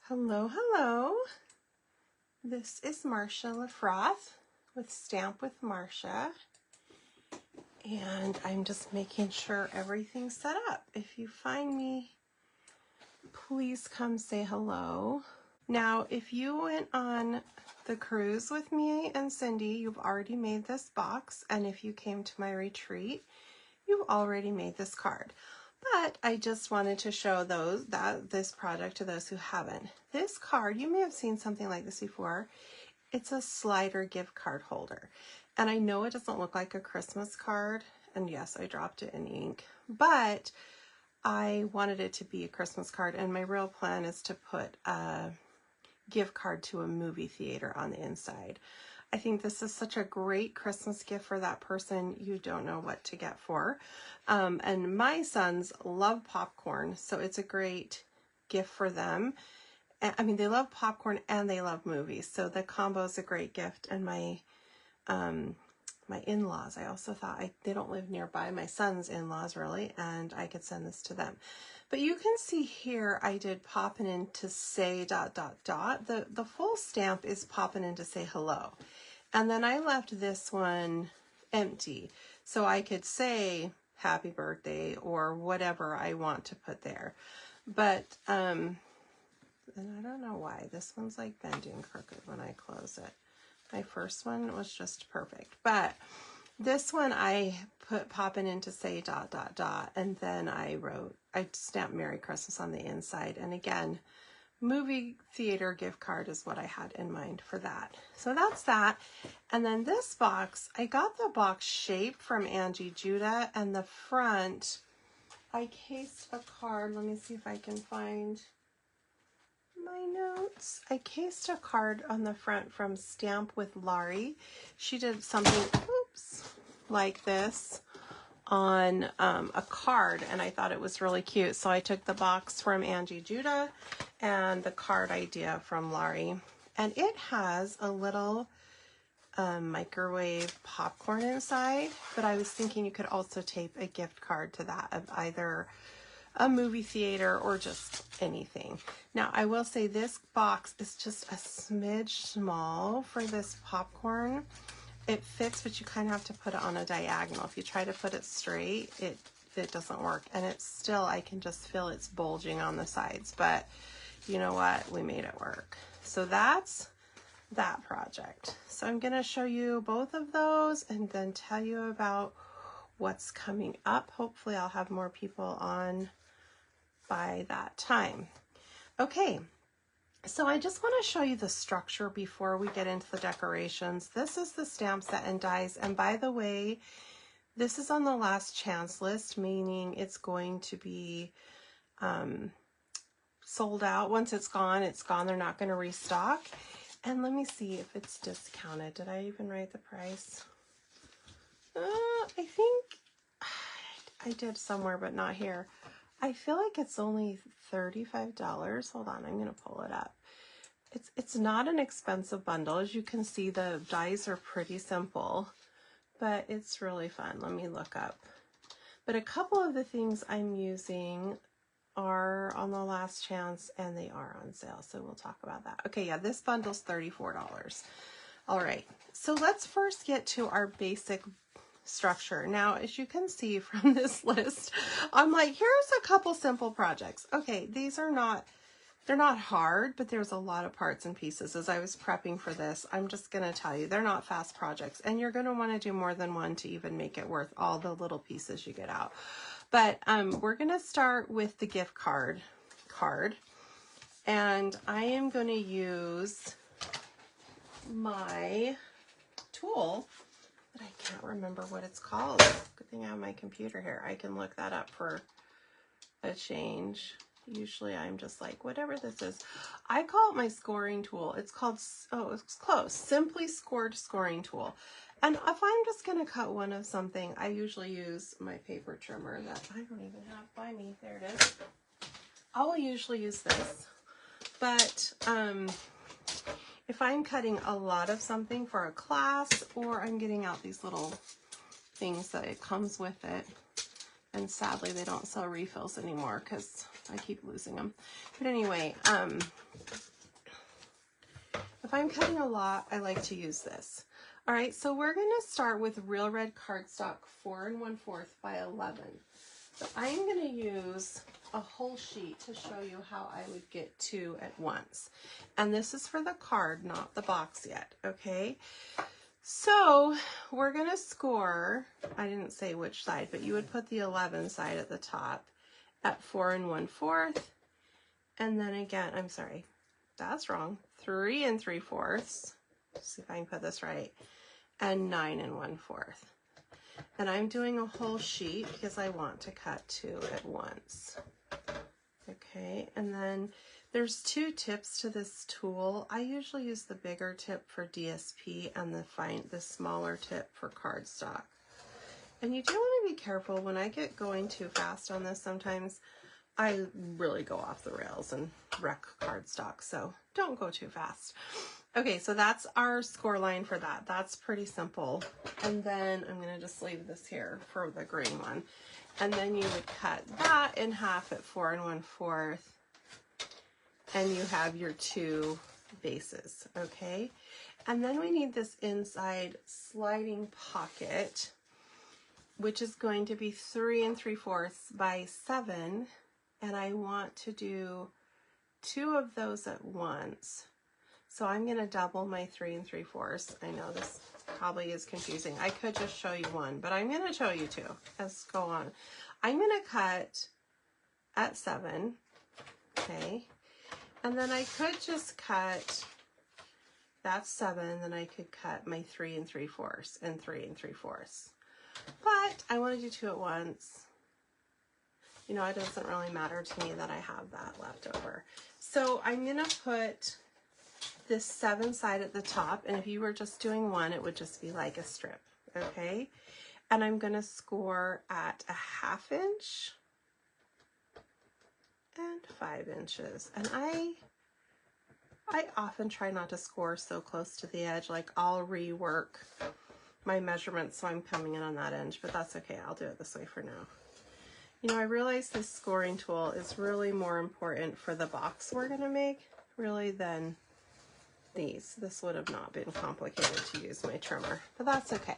Hello, hello. This is Marsha LaFroth with Stamp with Marsha. And I'm just making sure everything's set up. If you find me, please come say hello. Now, if you went on the cruise with me and Cindy, you've already made this box. And if you came to my retreat, you've already made this card. But I just wanted to show this project to those who haven't. This card, you may have seen something like this before. It's a slider gift card holder. And I know it doesn't look like a Christmas card. And yes, I dropped it in ink. But I wanted it to be a Christmas card. And my real plan is to put a gift card to a movie theater on the inside. I think this is such a great Christmas gift for that person you don't know what to get for. And my sons love popcorn, so it's a great gift for them. I mean, they love popcorn and they love movies, so the combo is a great gift. And my in-laws, I also thought they don't live nearby, my son's in-laws really, and I could send this to them. But you can see here I did poppin' in to say ... The full stamp is poppin' in to say hello. And then I left this one empty so I could say happy birthday or whatever I want to put there. But and I don't know why this one's like bending crooked when I close it. My first one was just perfect, but this one I put poppin' in to say ... and then I stamped Merry Christmas on the inside. And again, movie theater gift card is what I had in mind for that. So that's that. And then this box, I got the box shape from Angie Judah, and the front, I cased a card. Let me see if I can find my notes. I cased a card on the front from Stamp with Laurie. She did something, oops, like this on a card, and I thought it was really cute. So I took the box from Angie Judah and the card idea from Laurie, and it has a little microwave popcorn inside, but I was thinking you could also tape a gift card to that of either a movie theater or just anything. Now, I will say this box is just a smidge small for this popcorn. It fits, but you kind of have to put it on a diagonal. If you try to put it straight, it doesn't work. And it's still, I can just feel it's bulging on the sides, but you know what? We made it work. So that's that project. So I'm going to show you both of those and then tell you about what's coming up. Hopefully I'll have more people on by that time. Okay. So I just want to show you the structure before we get into the decorations. This is the stamp set and dies. And by the way, this is on the last chance list, meaning it's going to be sold out. Once it's gone, it's gone. They're not going to restock. And let me see if it's discounted. Did I even write the price? I think I did somewhere, but not here. I feel like it's only $35. Hold on, I'm going to pull it up. It's not an expensive bundle. As you can see, the dies are pretty simple, but it's really fun. Let me look up. But a couple of the things I'm using are on the last chance and they are on sale. So we'll talk about that. Okay, yeah, this bundle's $34. All right, so let's first get to our basic structure. Now, as you can see from this list, I'm like, here's a couple simple projects. Okay, these are not, they're not hard, but there's a lot of parts and pieces. As I was prepping for this, I'm just going to tell you, they're not fast projects, and you're going to want to do more than one to even make it worth all the little pieces you get out. But we're going to start with the gift card, and I am going to use my tool, but I can't remember what it's called. Good thing I have my computer here. I can look that up for a change. Usually I'm just like, whatever this is. I call it my scoring tool. It's called, oh, it's close, Simply Scored Scoring Tool. And if I'm just going to cut one of something, I usually use my paper trimmer that I don't even have by me. There it is. I will usually use this. But if I'm cutting a lot of something for a class, or I'm getting out these little things that it comes with it, And sadly, they don't sell refills anymore because I keep losing them. But anyway, if I'm cutting a lot, I like to use this. All right, so we're going to start with Real Red cardstock 4 1/4 by 11. So I'm going to use a whole sheet to show you how I would get 2 at once. And this is for the card, not the box yet, okay? So we're going to score, I didn't say which side, but you would put the 11 side at the top at 4 1/4. And then again, I'm sorry, that's wrong, 3 3/4. See if I can put this right. And 9 1/4. And I'm doing a whole sheet because I want to cut 2 at once. Okay, and then there's 2 tips to this tool. I usually use the bigger tip for DSP and the smaller tip for cardstock. And you do want to be careful. When I get going too fast on this, sometimes I really go off the rails and wreck cardstock, so don't go too fast. Okay, so that's our score line for that. That's pretty simple. And then I'm going to just leave this here for the green one. And then you would cut that in half at 4 1/4. And you have your 2 bases, okay? And then we need this inside sliding pocket, which is going to be 3 3/4 by 7. And I want to do 2 of those at once. So I'm going to double my 3 3/4. I know this probably is confusing. I could just show you one, but I'm going to show you 2. Let's go on. I'm going to cut at 7, okay? And then I could just cut, that's 7, then I could cut my 3 3/4 and 3 3/4. But I want to do 2 at once. You know, it doesn't really matter to me that I have that left over. So I'm going to put this 7 side at the top, and if you were just doing 1, it would just be like a strip, okay? And I'm going to score at a 1/2 inch and 5 inches. And I often try not to score so close to the edge. Like, I'll rework my measurements so I'm coming in on that edge, but that's okay. I'll do it this way for now. You know, I realize this scoring tool is really more important for the box we're going to make, really, than these. This would have not been complicated to use my trimmer, but that's okay.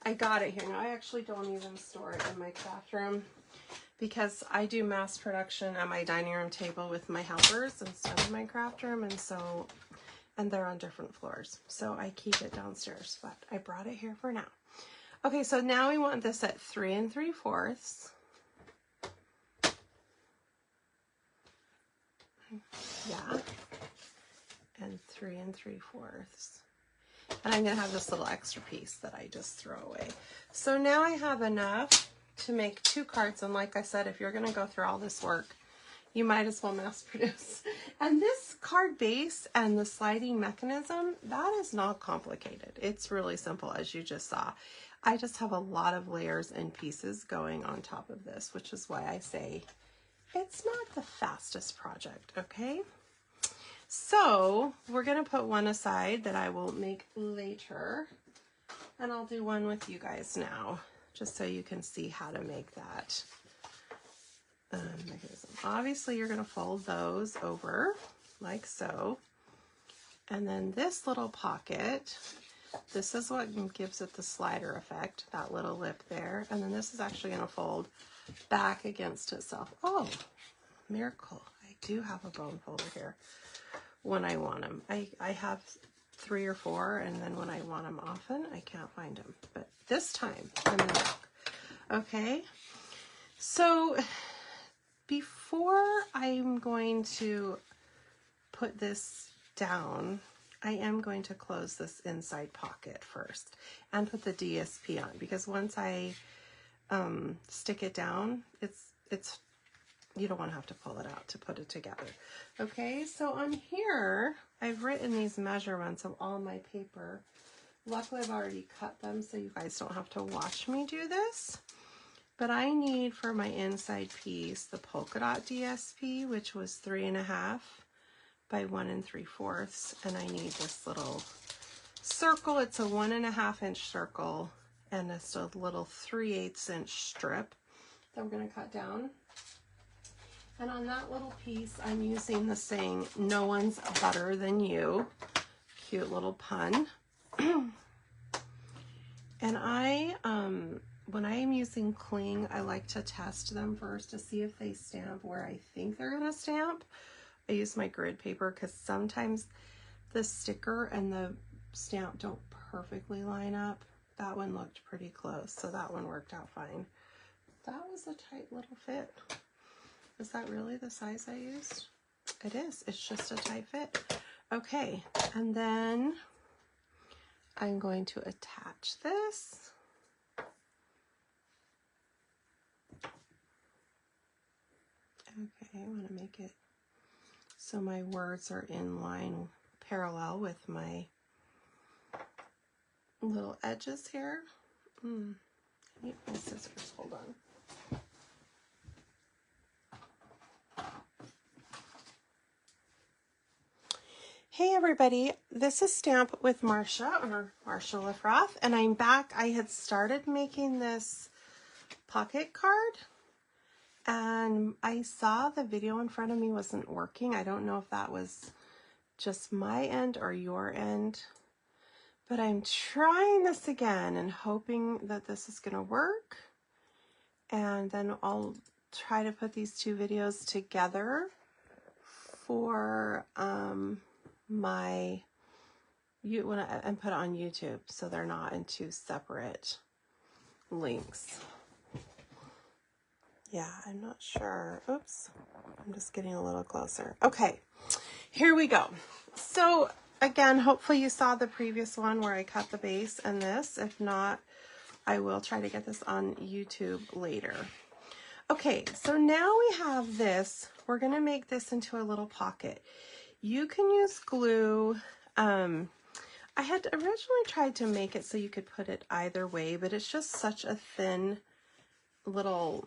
I got it here. Now, I actually don't even store it in my craft room because I do mass production at my dining room table with my helpers instead of my craft room, and they're on different floors. So I keep it downstairs, but I brought it here for now. Okay, so now we want this at 3 3/4. Yeah. And 3 3/4. And I'm going to have this little extra piece that I just throw away. So now I have enough to make 2 cards. And like I said, if you're going to go through all this work, you might as well mass produce. And this card base and the sliding mechanism, that is not complicated. It's really simple, as you just saw. I just have a lot of layers and pieces going on top of this, which is why I say it's not the fastest project, okay? So we're going to put one aside that I will make later, and I'll do one with you guys now, just so you can see how to make that mechanism. Obviously, you're going to fold those over like so, and then this little pocket, this is what gives it the slider effect, that little lip there, and then this is actually going to fold back against itself. Oh, miracle. I do have a bone folder here when I want them. I have 3 or 4, and then when I want them often, I can't find them. But this time, I'm in luck. Okay, so before I'm going to put this down, I am going to close this inside pocket first and put the DSP on, because once I stick it down, it's you don't want to have to pull it out to put it together. Okay, so on here, I've written these measurements of all my paper. Luckily, I've already cut them, so you guys don't have to watch me do this. But I need for my inside piece the polka dot DSP, which was 3 1/2 by 1 3/4, and I need this little circle. It's a 1 1/2 inch circle and just a little 3/8 inch strip. that we're going to cut down. And on that little piece, I'm using the saying, "No one's better than you." Cute little pun. And when I am using cling, I like to test them first to see if they stamp where I think they're going to stamp. I use my grid paper because sometimes the sticker and the stamp don't perfectly line up. That one looked pretty close, so that one worked out fine. That was a tight little fit. Is that really the size I used? It is. It's just a tight fit. Okay, and then I'm going to attach this. Okay, I want to make it so my words are in line, parallel with my little edges here. I need my scissors. Hold on. Hey everybody, this is Stamp with Marsha, or Marsha LaFroth, and I'm back. I had started making this pocket card, and I saw the video in front of me wasn't working. I don't know if that was just my end or your end, but I'm trying this again and hoping that this is going to work, and then I'll try to put these two videos together for and put it on YouTube so they're not in two separate links. Yeah, I'm not sure. Oops, I'm just getting a little closer. Okay, here we go. So again, hopefully you saw the previous one where I cut the base and this. If not, I will try to get this on YouTube later. Okay, so now we have this. We're going to make this into a little pocket. You can use glue. I had originally tried to make it so you could put it either way, but it's just such a thin little,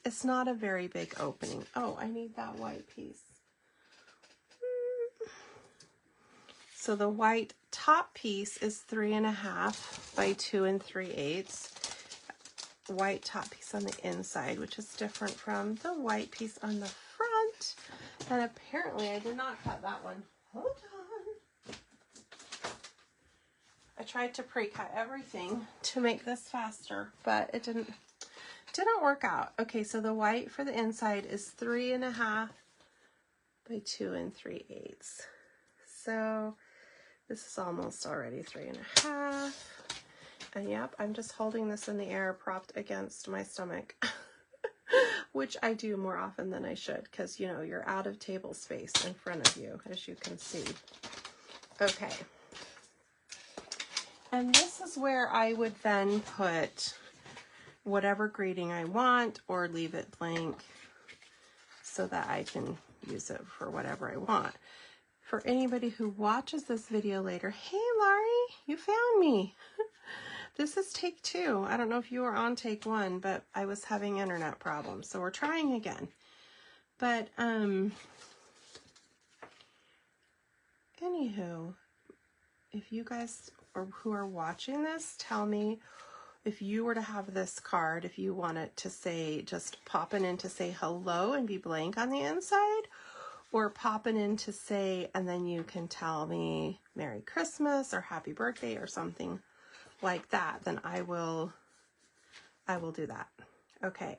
it's not a very big opening. Oh, I need that white piece. So the white top piece is 3.5 by 2 3/8. White top piece on the inside, which is different from the white piece on the front. And apparently I did not cut that one. Hold on. I tried to pre-cut everything to make this faster, but it didn't work out. Okay, so the white for the inside is 3.5 by 2 3/8. So this is almost already 3.5. And yep, I'm just holding this in the air propped against my stomach, which I do more often than I should because, you know, you're out of table space in front of you, as you can see. Okay. And this is where I would then put whatever grading I want or leave it blank so that I can use it for whatever I want. For anybody who watches this video later, hey Laurie, you found me. This is take 2. I don't know if you were on take 1, but I was having internet problems, so we're trying again. But anywho, if you guys who are watching this, tell me if you were to have this card, if you want it to say, just popping in to say hello and be blank on the inside, or popping in to say, and then you can tell me Merry Christmas or Happy Birthday or something like that, then I will do that. Okay,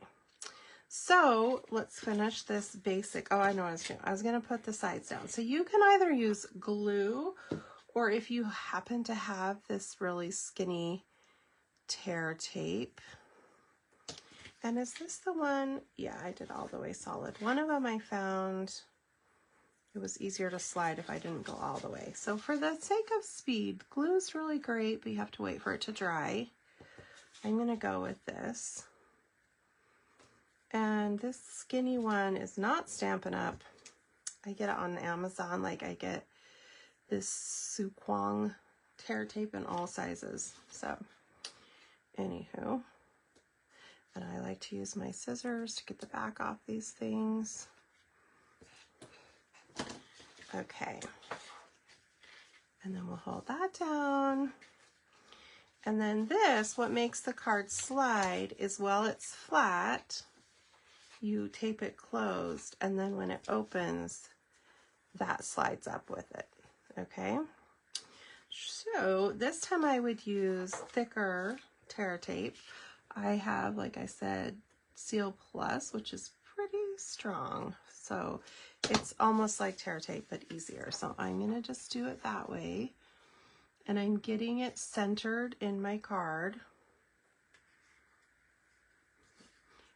so let's finish this basic. Oh, I know what I was gonna put the sides down. So you can either use glue, or if you happen to have this really skinny tear tape. And is this the one? Yeah, I did all the way solid. One of them I found it was easier to slide if I didn't go all the way. So for the sake of speed, glue is really great, but you have to wait for it to dry. I'm gonna go with this. And this skinny one is not Stampin' Up. I get it on Amazon, like I get this Sukwang tear tape in all sizes. So, anywho, and I like to use my scissors to get the back off these things. Okay, and then we'll hold that down. And then this, what makes the card slide is, while it's flat, you tape it closed, and then when it opens, that slides up with it, okay? So this time I would use thicker tear tape. I have, like I said, Seal Plus, which is pretty strong. So it's almost like tear tape, but easier. So I'm gonna just do it that way. And I'm getting it centered in my card.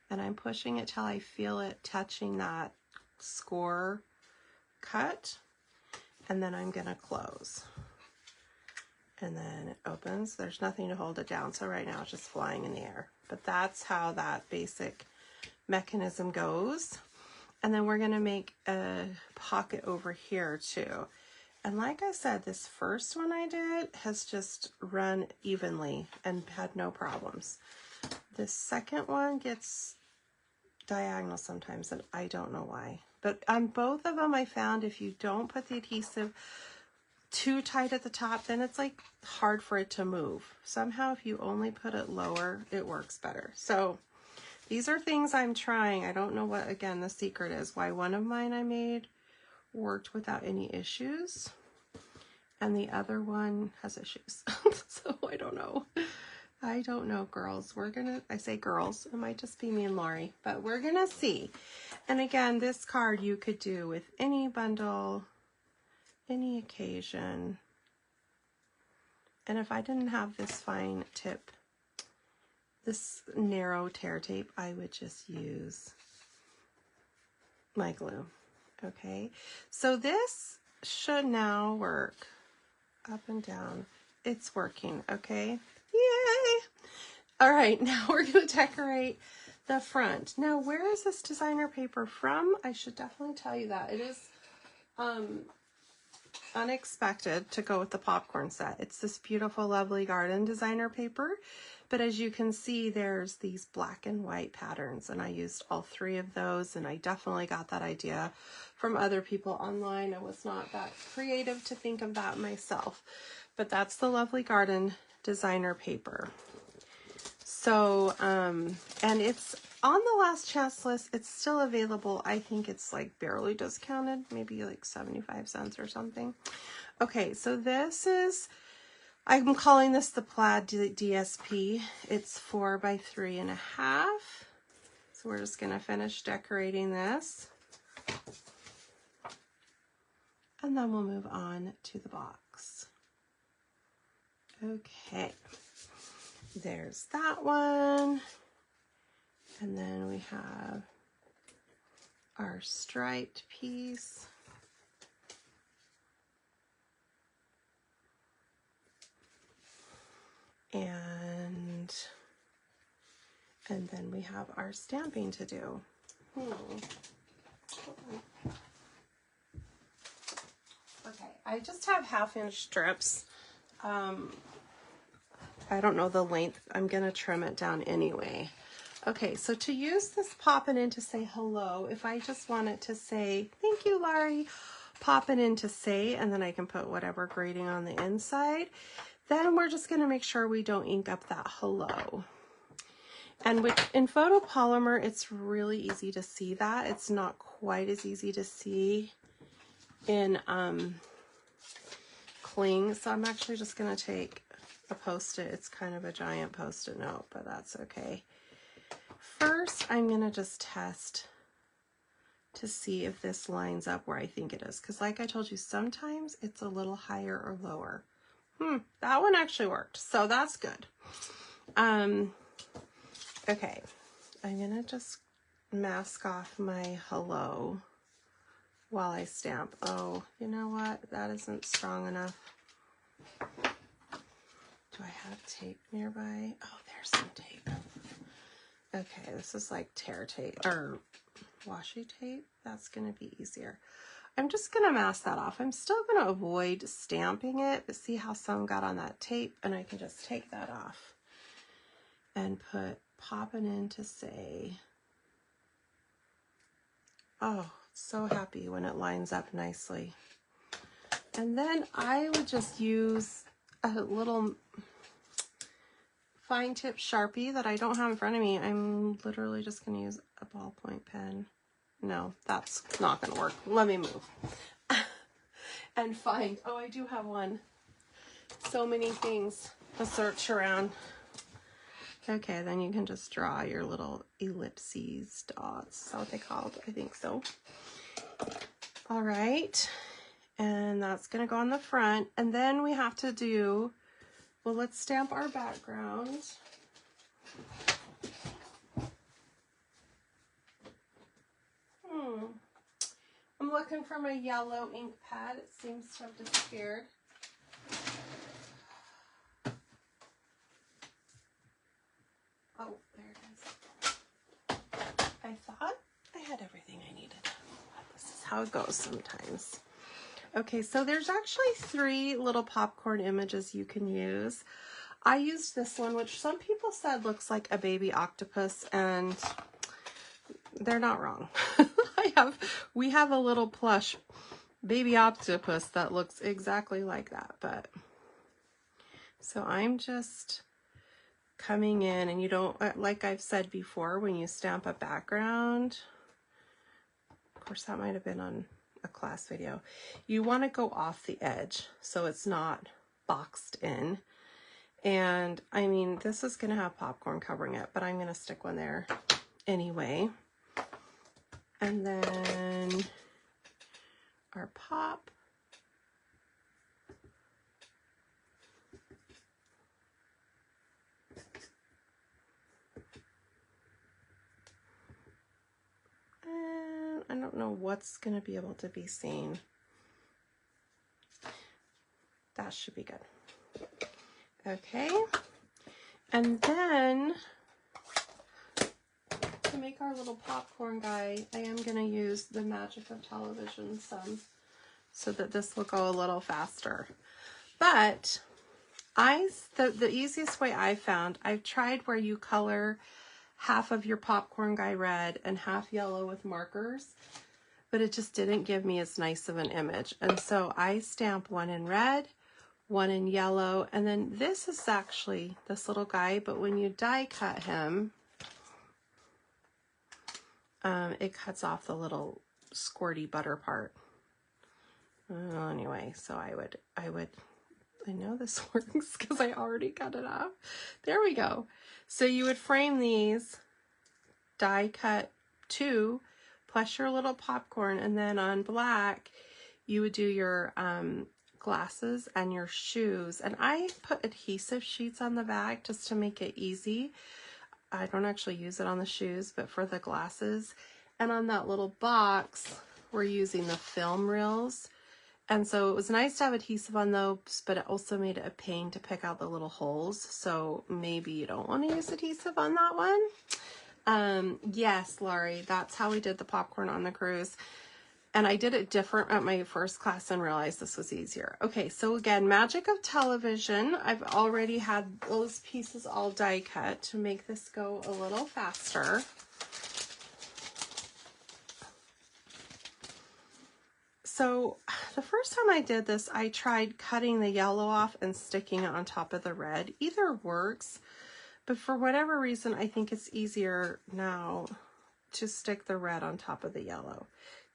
And I'm pushing it till I feel it touching that score cut. And then I'm gonna close. And then it opens. There's nothing to hold it down, so right now it's just flying in the air. But that's how that basic mechanism goes. And then we're gonna make a pocket over here too. And like I said, this first one I did has just run evenly and had no problems. This second one gets diagonal sometimes, and I don't know why. But on both of them, I found if you don't put the adhesive too tight at the top, then it's like hard for it to move. Somehow if you only put it lower, it works better. So these are things I'm trying. I don't know what, again, the secret is, why one of mine I made worked without any issues and the other one has issues. So I don't know. I don't know, girls. I say girls, it might just be me and Lori, but we're gonna see. And again, this card you could do with any bundle, any occasion. And if I didn't have this fine tip, this narrow tear tape, I would just use my glue. Okay, so this should now work up and down. It's working, okay? Yay! All right, now we're gonna decorate the front. Now, where is this designer paper from? I should definitely tell you that. It is unexpected to go with the popcorn set. It's this beautiful, lovely garden designer paper, but as you can see, there's these black and white patterns, and I used all 3 of those, and I definitely got that idea from other people online. I was not that creative to think of that myself, but that's the lovely garden designer paper. So, and it's on the last chance list. It's still available. I think it's like barely discounted, maybe like 75 cents or something. Okay, so this is, I'm calling this the plaid DSP. It's 4 by 3.5. So we're just gonna finish decorating this. And then we'll move on to the box. Okay. There's that one. And then we have our striped piece. And then we have our stamping to do. Okay, I just have 1/2-inch strips. I don't know the length. I'm gonna trim it down anyway. Okay, so to use this poppin' in to say hello, if I just want it to say, thank you, Laurie, poppin' in to say, and then I can put whatever grading on the inside, then we're just gonna make sure we don't ink up that hello. And in photopolymer, it's really easy to see that. It's not quite as easy to see in cling. So I'm actually just gonna take a Post-it. It's kind of a giant Post-it note, but that's okay. First, I'm gonna just test to see if this lines up where I think it is. Because like I told you, sometimes it's a little higher or lower. That one actually worked, so that's good. Okay, I'm gonna just mask off my hello while I stamp. Oh, you know what? That isn't strong enough. Do I have tape nearby? Oh, there's some tape. Okay, this is like tear tape or washi tape. That's gonna be easier. I'm just gonna mask that off. I'm still gonna avoid stamping it, but see how some got on that tape, and I can just take that off and put poppin' in to say. Oh, so happy when it lines up nicely. And then I would just use a little fine tip Sharpie that I don't have in front of me. I'm literally just going to use a ballpoint pen. No, that's not going to work. Let me move. And find, oh, I do have one. So many things to search around. Okay, then you can just draw your little ellipses, dots. Is that what they called? I think so. All right, and that's gonna go on the front. And then we have to do, well, let's stamp our background. I'm looking for my yellow ink pad. It seems to have disappeared. Oh, there it is. I thought I had everything I needed. This is how it goes sometimes. Okay, so there's actually 3 little popcorn images you can use. I used this one, which some people said looks like a baby octopus, and they're not wrong. We have a little plush baby octopus that looks exactly like that, but so I'm just coming in, and you don't, like I've said before, when you stamp a background, of course that might have been on a class video, you want to go off the edge so it's not boxed in. And I mean, this is going to have popcorn covering it, but I'm going to stick one there anyway. And then our pop. And I don't know what's going to be able to be seen. That should be good. Okay. And then to make our little popcorn guy, I am going to use the magic of television some, so that this will go a little faster. But the easiest way I found, I've tried where you color half of your popcorn guy red and half yellow with markers, but it just didn't give me as nice of an image. And so I stamp one in red, one in yellow, and then this is actually this little guy, but when you die cut him, it cuts off the little squirty butter part. Anyway, so I know this works because I already cut it off. There we go. So you would frame these, die cut 2, plus your little popcorn, and then on black, you would do your glasses and your shoes. And I put adhesive sheets on the back just to make it easy. I don't actually use it on the shoes, but for the glasses. And on that little box, we're using the film reels. And so it was nice to have adhesive on those, but it also made it a pain to pick out the little holes. So maybe you don't want to use adhesive on that one. Yes, Laurie, that's how we did the popcorn on the cruise. And I did it different at my first class and realized this was easier. Okay, so again, magic of television. I've already had those pieces all die cut to make this go a little faster. So the first time I did this, I tried cutting the yellow off and sticking it on top of the red. Either works, but for whatever reason, I think it's easier now to stick the red on top of the yellow.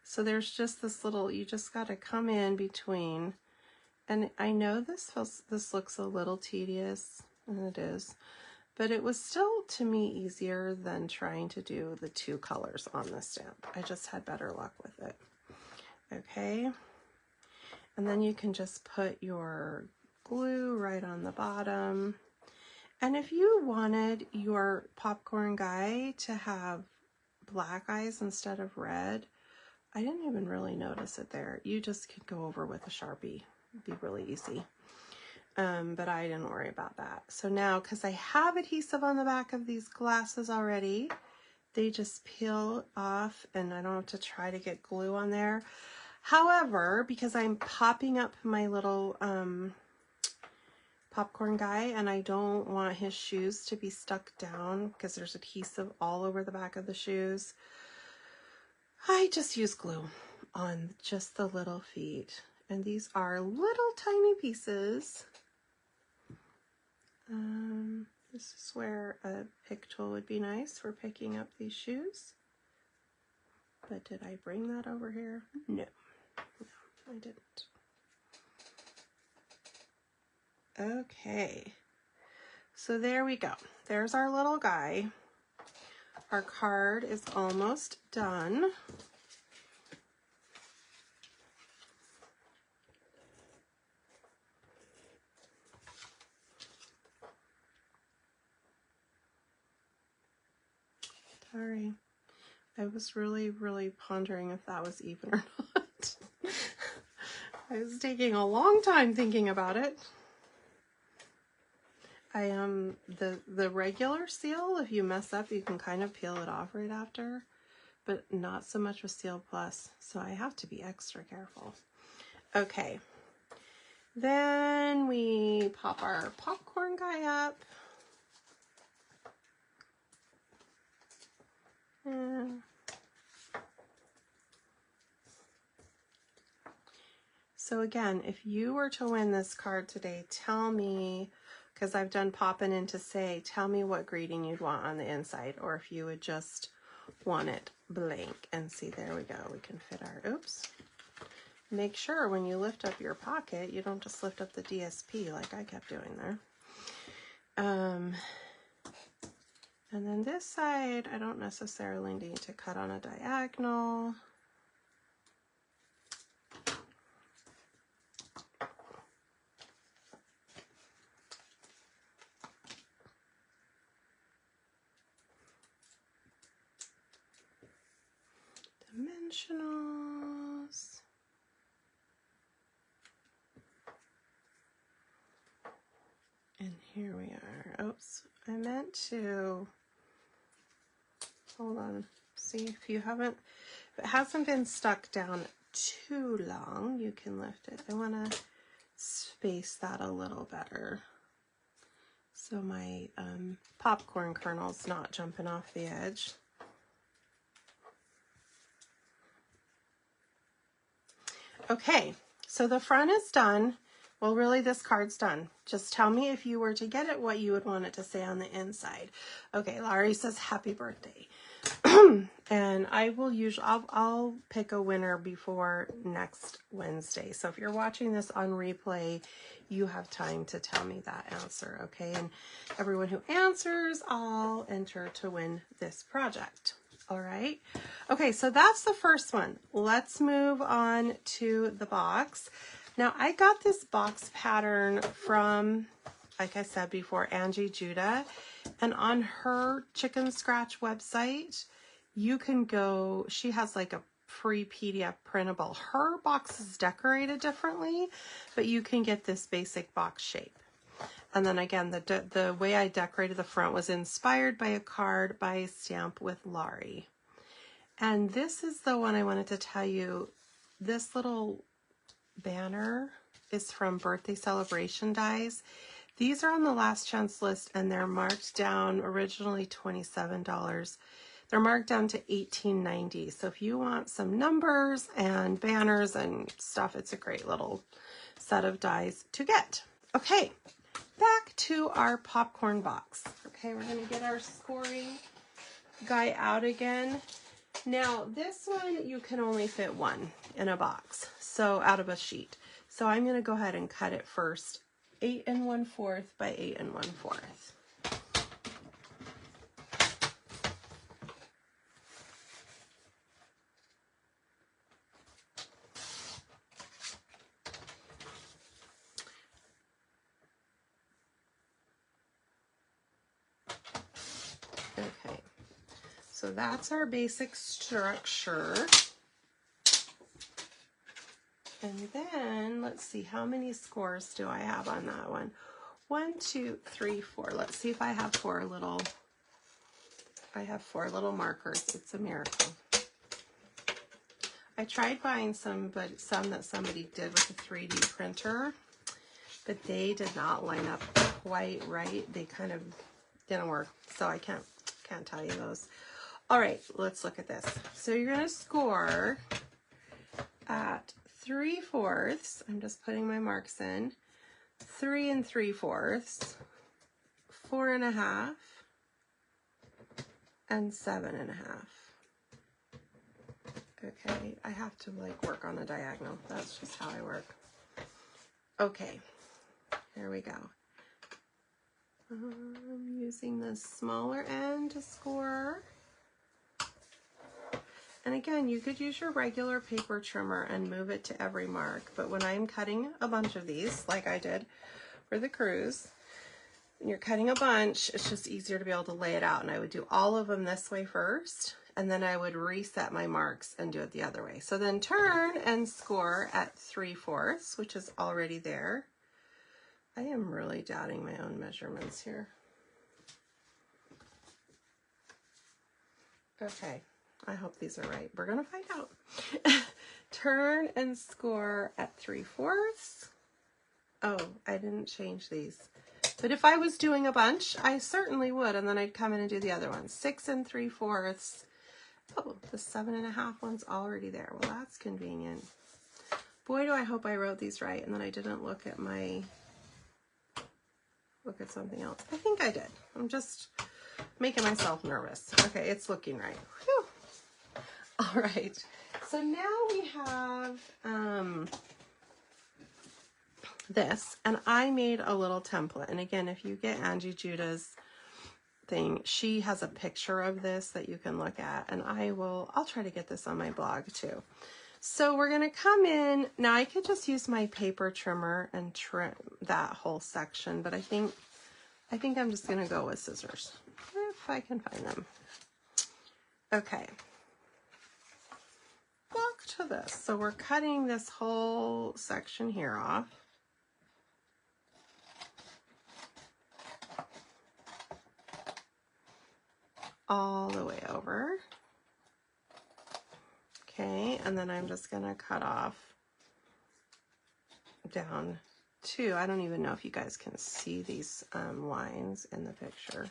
So there's just this little, you just got to come in between. And I know this looks a little tedious, and it is, but it was still, to me, easier than trying to do the 2 colors on the stamp. I just had better luck with it. Okay, and then you can just put your glue right on the bottom. And if you wanted your popcorn guy to have black eyes instead of red, I didn't even really notice it there. You just could go over with a Sharpie. It'd be really easy. But I didn't worry about that. So now, because I have adhesive on the back of these glasses already, they just peel off and I don't have to try to get glue on there. However, because I'm popping up my little popcorn guy and I don't want his shoes to be stuck down because there's adhesive all over the back of the shoes, I just use glue on just the little feet. And these are little tiny pieces. This is where a pick tool would be nice for picking up these shoes. But did I bring that over here? No, I didn't. Okay, so there we go. There's our little guy. Our card is almost done. Sorry, I was really pondering if that was even or not. I was taking a long time thinking about it. I am the regular seal, if you mess up, you can kind of peel it off right after, but not so much with Seal Plus, so I have to be extra careful. Okay, then we pop our popcorn guy up. So again, if you were to win this card today, tell me, because I've done Poppin In to say, tell me what greeting you'd want on the inside, or if you would just want it blank. And see, there we go. We can fit our, oops. Make sure when you lift up your pocket, you don't just lift up the DSP like I kept doing there. And then this side, I don't necessarily need to cut on a diagonal. Dimensionals. And here we are. Oops, I meant to, hold on, see if you haven't, if it hasn't been stuck down too long, you can lift it. I want to space that a little better so my popcorn kernel's not jumping off the edge. Okay, so the front is done. Well, really, this card's done. Just tell me if you were to get it, what you would want it to say on the inside. Okay, Laurie says, happy birthday. And I will usually, I'll pick a winner before next Wednesday. So if you're watching this on replay, you have time to tell me that answer, okay? And everyone who answers, I'll enter to win this project. All right. Okay, so that's the first one. Let's move on to the box. Now, I got this box pattern from, like I said before, Angie Judah. And on her Chicken Scratch website, you can go, she has like a free PDF printable. Her box is decorated differently, but you can get this basic box shape. And then again, the way I decorated the front was inspired by a card by Stamp with Laurie. And this is the one I wanted to tell you. This little banner is from Birthday Celebration Dies. These are on the last chance list and they're marked down, originally $27. They're marked down to $18.90. So if you want some numbers and banners and stuff, it's a great little set of dies to get. Okay. Back to our popcorn box. Okay, we're going to get our scoring guy out again. Now, this one, you can only fit one in a box, so out of a sheet. So I'm going to go ahead and cut it first, 8 1/4 by 8 1/4. Okay, so that's our basic structure. And then let's see, how many scores do I have on that one? 1, 2, 3, 4. Let's see if I have four little markers. It's a miracle. I tried buying some that somebody did with a 3D printer, but they did not line up quite right. They kind of didn't work, so I can't tell you those. All right, let's look at this. So you're going to score at 3/4. I'm just putting my marks in. 3 3/4, 4.5, and 7.5. Okay, I have to like work on a diagonal. That's just how I work. Okay, here we go. I'm using the smaller end to score. And again, you could use your regular paper trimmer and move it to every mark. But when I'm cutting a bunch of these, like I did for the cruise, when you're cutting a bunch, it's just easier to be able to lay it out. And I would do all of them this way first, and then I would reset my marks and do it the other way. So then turn and score at 3/4, which is already there. I am really doubting my own measurements here. Okay. I hope these are right. We're gonna find out. Turn and score at 3/4. Oh, I didn't change these. But if I was doing a bunch, I certainly would, and then I'd come in and do the other ones. 6 3/4. Oh, the 7.5 one's already there. Well, that's convenient. Boy, do I hope I wrote these right, and then I didn't look at something else. I think I did. I'm just making myself nervous. Okay, it's looking right. Whew. All right, so now we have this, and I made a little template. And again, if you get Angie Judah's thing, she has a picture of this that you can look at, and I'll try to get this on my blog too. So we're gonna come in, now I could just use my paper trimmer and trim that whole section, but I think I'm just gonna go with scissors, if I can find them. Okay. Back to this. So we're cutting this whole section here off. All the way over. Okay, and then I'm just gonna cut off down to, I don't even know if you guys can see these lines in the picture.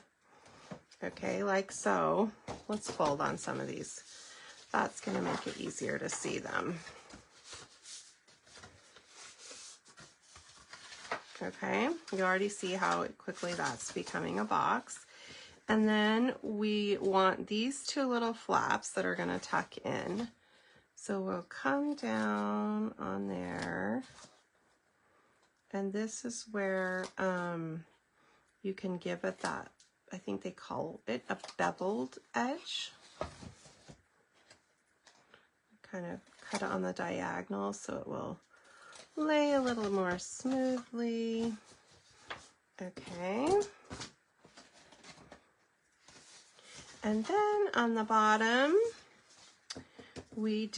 Okay, like so. Let's fold on some of these. That's going to make it easier to see them. Okay, you already see how quickly that's becoming a box. And then we want these two little flaps that are going to tuck in. So we'll come down on there. And this is where you can give it that, I think they call it a beveled edge. Kind of cut it on the diagonal so it will lay a little more smoothly. Okay. And then on the bottom, we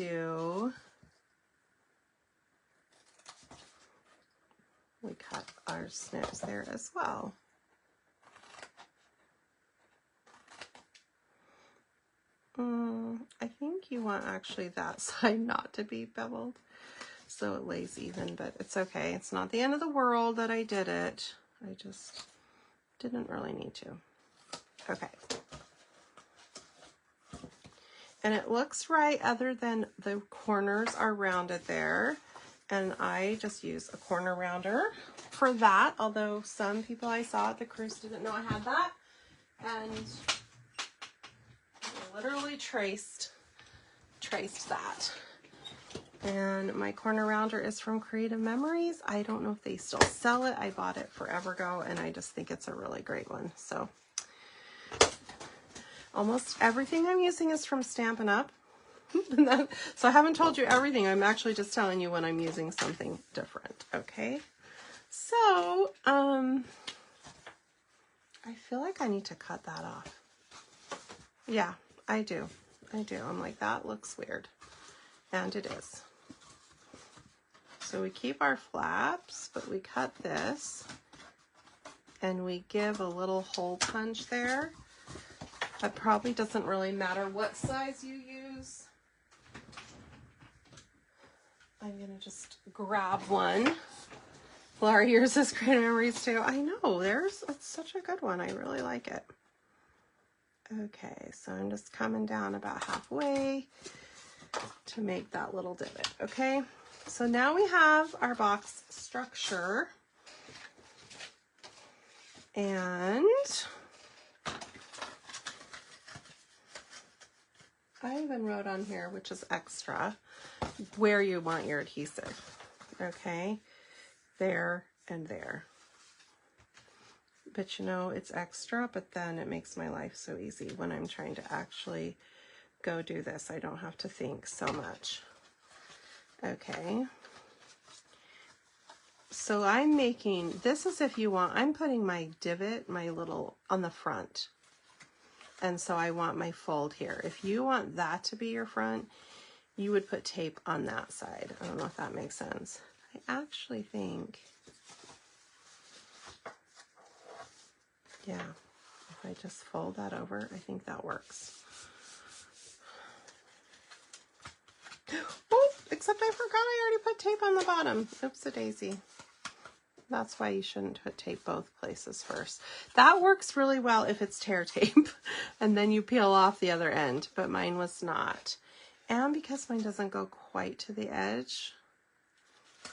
cut our snips there as well. I think you want actually that side not to be beveled so it lays even, but it's okay. It's not the end of the world that I did it. I just didn't really need to. Okay. And it looks right other than the corners are rounded there. And I just use a corner rounder for that, although some people I saw at the cruise didn't know I had that. And I literally traced that. And my corner rounder is from Creative Memories. I don't know if they still sell it. I bought it forever ago, and I just think it's a really great one. So almost everything I'm using is from Stampin' Up. So I haven't told you everything. I'm actually just telling you when I'm using something different. Okay. So, I feel like I need to cut that off. Yeah, I do. I'm like, that looks weird. And it is. So we keep our flaps, but we cut this and we give a little hole punch there. That probably doesn't really matter what size you use. I'm gonna just grab one. Laura, yours is Creative Memories too. I know, it's such a good one. I really like it. Okay, so I'm just coming down about halfway to make that little divot, okay? So now we have our box structure. And I even wrote on here, which is extra, where you want your adhesive. Okay, there and there. But you know, it's extra, but then it makes my life so easy when I'm trying to actually go do this. I don't have to think so much. Okay. So I'm making, this is if you want, I'm putting my divot, my little, on the front. And so I want my fold here. If you want that to be your front, you would put tape on that side. I don't know if that makes sense. I actually think, yeah, if I just fold that over, I think that works. Oh, except I forgot I already put tape on the bottom. Oops-a-daisy. That's why you shouldn't put tape both places first. That works really well if it's tear tape and then you peel off the other end, but mine was not. And because mine doesn't go quite to the edge,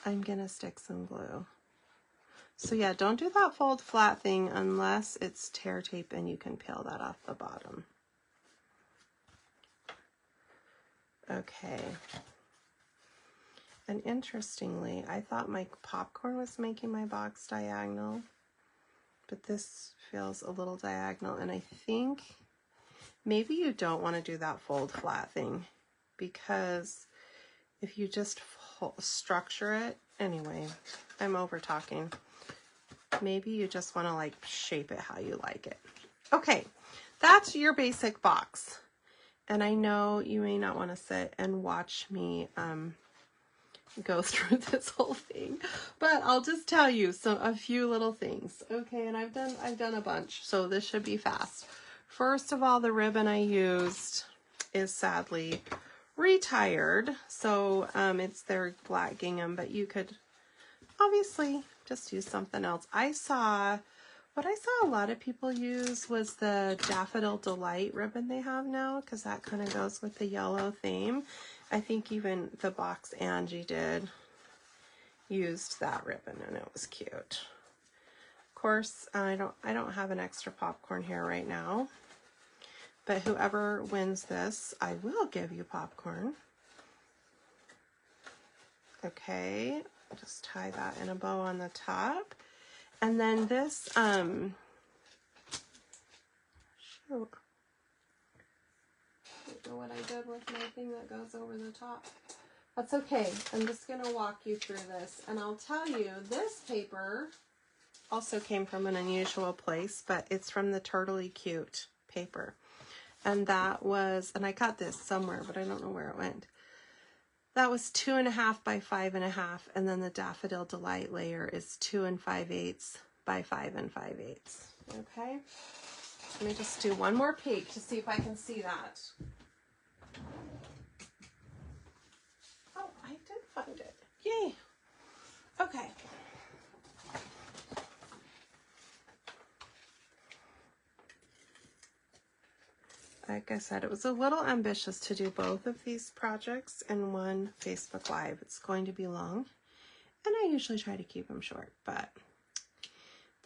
I'm gonna stick some glue. So yeah, don't do that fold flat thing unless it's tear tape and you can peel that off the bottom. Okay. And interestingly, I thought my popcorn was making my box diagonal, but this feels a little diagonal, and I think maybe you don't want to do that fold flat thing, because if you just structure it, anyway, I'm over talking. Maybe you just want to like shape it how you like it. Okay, that's your basic box. And I know you may not want to sit and watch me go through this whole thing, but I'll just tell you a few little things. Okay, and I've done a bunch, so this should be fast. First of all, the ribbon I used is sadly retired, so it's their black gingham, but you could obviously just use something else. What I saw a lot of people use was the Daffodil Delight ribbon they have now, because that kind of goes with the yellow theme. I think even the box Angie did used that ribbon, and it was cute. Of course, I don't have an extra popcorn here right now, but whoever wins this, I will give you popcorn. Okay, just tie that in a bow on the top. And then this, shoot. I don't know what I did with my thing that goes over the top. That's okay. I'm just going to walk you through this. And I'll tell you, this paper also came from an unusual place, but it's from the Turtley Cute paper. And that was, and I got this somewhere, but I don't know where it went. That was 2.5 by 5.5, and then the Daffodil Delight layer is 2 5/8 by 5 5/8. Okay, let me just do one more peek to see if I can see that. Oh, I did find it. Yay. Okay. Like I said, it was a little ambitious to do both of these projects in one Facebook Live. It's going to be long, and I usually try to keep them short, but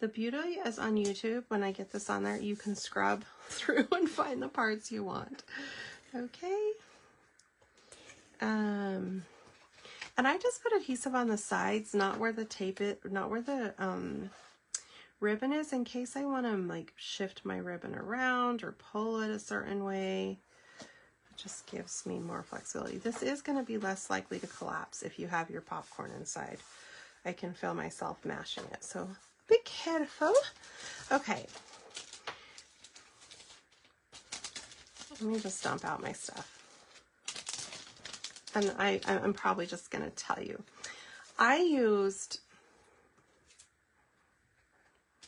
the beauty is on YouTube, when I get this on there, you can scrub through and find the parts you want. Okay. And I just put adhesive on the sides, not where the ribbon is, in case I want to like shift my ribbon around or pull it a certain way. It just gives me more flexibility. This is going to be less likely to collapse if you have your popcorn inside. I can feel myself mashing it, so be careful. Okay, let me just dump out my stuff, and I'm probably just going to tell you, I used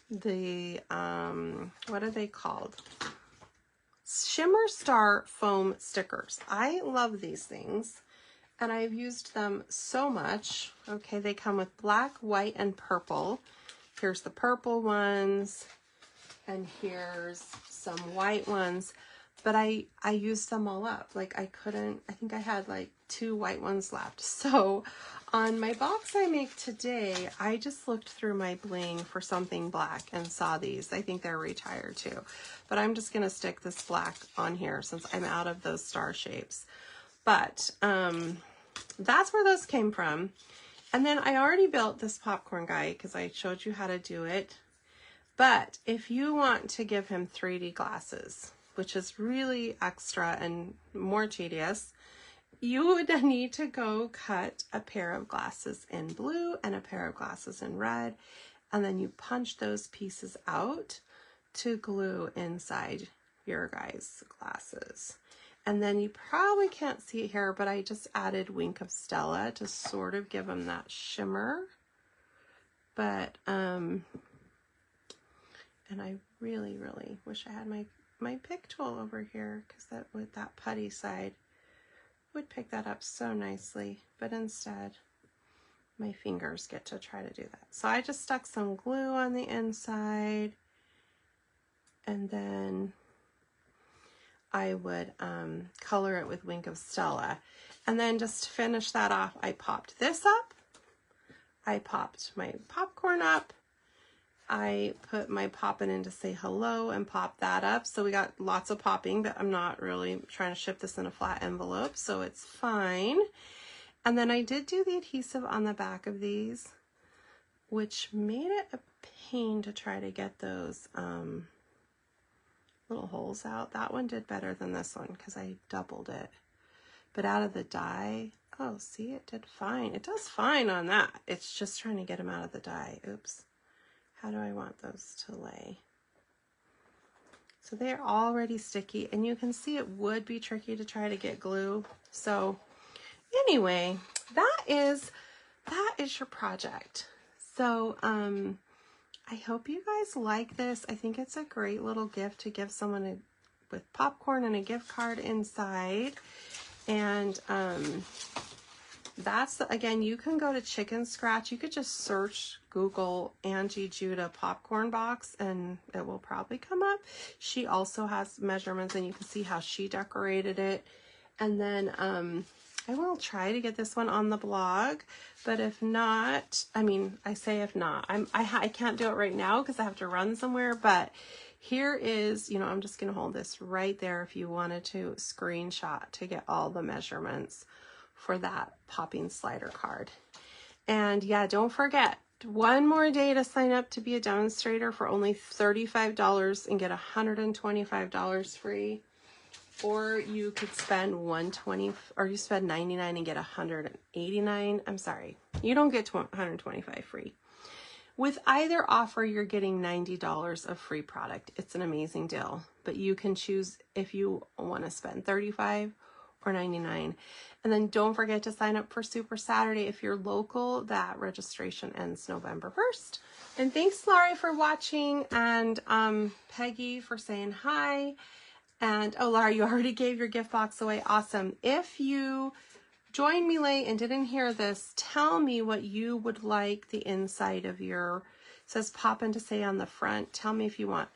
the, what are they called? Shimmer Star foam stickers. I love these things, and I've used them so much. Okay, they come with black, white, and purple. Here's the purple ones, and here's some white ones. but I used them all up. Like I think I had like 2 white ones left. So on my box I make today, I just looked through my bling for something black and saw these. I think they're retired too, but I'm just gonna stick this black on here since I'm out of those star shapes. But that's where those came from. And then I already built this popcorn guy because I showed you how to do it. But if you want to give him 3D glasses, which is really extra and more tedious, you would need to go cut a pair of glasses in blue and a pair of glasses in red, and then you punch those pieces out to glue inside your guy's glasses. And then you probably can't see it here, but I just added Wink of Stella to sort of give him that shimmer. But, and I really, really wish I had my pick tool over here, because that with that putty side would pick that up so nicely. But instead, my fingers get to try to do that. So I just stuck some glue on the inside, and then I would color it with Wink of Stella. And then just to finish that off, I popped this up. I popped my popcorn up. I put my Poppin in to say hello and pop that up. So we got lots of popping, but I'm not really trying to ship this in a flat envelope, so it's fine. And then I did do the adhesive on the back of these, which made it a pain to try to get those little holes out. That one did better than this one because I doubled it. But out of the die, oh, see, it did fine. It does fine on that. It's just trying to get them out of the die. Oops. How do I want those to lay? So they're already sticky, and you can see it would be tricky to try to get glue. So anyway, that is your project. So I hope you guys like this. I think it's a great little gift to give someone with popcorn and a gift card inside. And that's, again, you can go to Chicken Scratch. You could just search Google Angie Judah popcorn box and it will probably come up. She also has measurements, and you can see how she decorated it. And then I will try to get this one on the blog, but if not, I mean, I say if not, I can't do it right now because I have to run somewhere, but here is, you know, I'm just going to hold this right there if you wanted to screenshot to get all the measurements for that popping slider card. And yeah, don't forget, one more day to sign up to be a demonstrator for only $35 and get $125 free. Or you could spend $120, or you spend $99 and get $189. I'm sorry, you don't get $125 free. With either offer, you're getting $90 of free product. It's an amazing deal, but you can choose if you want to spend $35 or $99. And then don't forget to sign up for Super Saturday if you're local. That registration ends November 1st. And thanks, Laurie, for watching, and Peggy for saying hi. And oh, Laura, you already gave your gift box away. Awesome. If you joined me late and didn't hear this, tell me what you would like the inside of your, it says Poppin to say on the front. Tell me if you want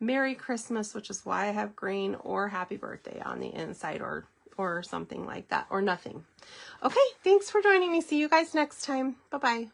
Merry Christmas, which is why I have green, or Happy Birthday on the inside, or something like that, or nothing. Okay, thanks for joining me. See you guys next time. Bye-bye.